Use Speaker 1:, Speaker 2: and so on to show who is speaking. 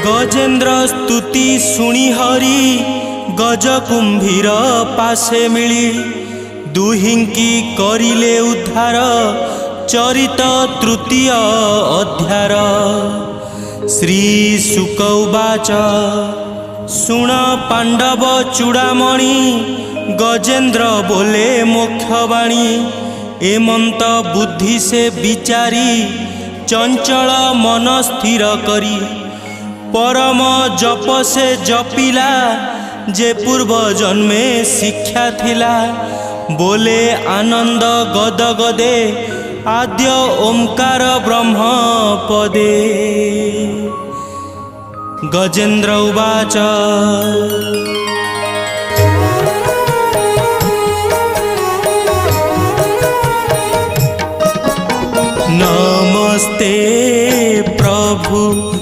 Speaker 1: गजेन्द्र स्तुति शुणी हरि गजकुंभीर पाशे मिली दुहिंकी करिले उद्धार चरित तृतीय अध्याय। श्री शुक उवाच शुण पांडव चूड़ामणि गजेन्द्र बोले मोक्षवाणी एमंत बुद्धि से विचारी चंचल मन स्थिर करी परम जप से जपिला जे पूर्व जन्मे शिक्षा थिला बोले आनंद गद गदे आद्य ओंकार ब्रह्म पदे। गजेन्द्र उवाच नमस्ते प्रभु